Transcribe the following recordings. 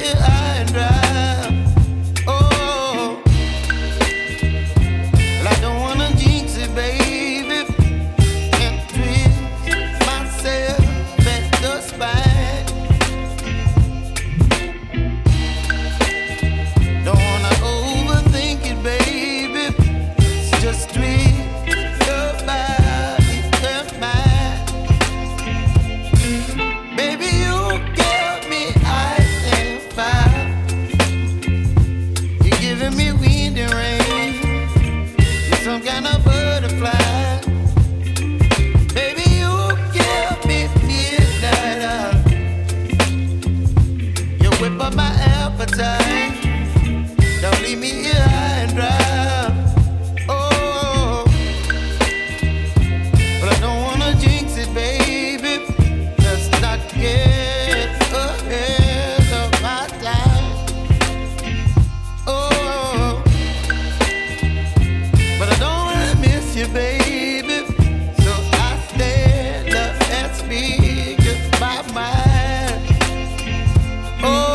here high and dry. Oh, well, I don't wanna jinx it, baby, and twist myself at the spine. Don't wanna overthink it, baby. It's just twist your body and mine. Baby, you give me ice and fire. You're giving me wind and rain. You're some kind of butterfly. Baby, you give me midnight. You whip up my appetite. Don't leave me here high and dry. Oh, but I don't wanna jinx it, baby. Let's not get ahead of my time. Oh, but I don't wanna miss you, baby. So I stand up and speak my mind. Oh.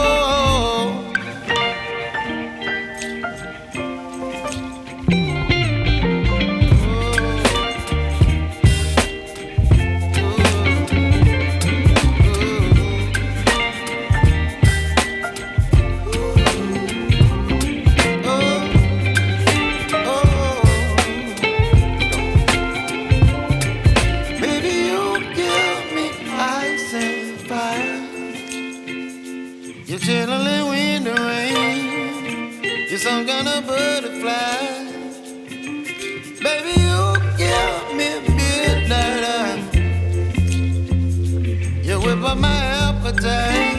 You're chilling wind and rain. You're some kind of butterfly. Baby, you give me midnight. You whip up my appetite.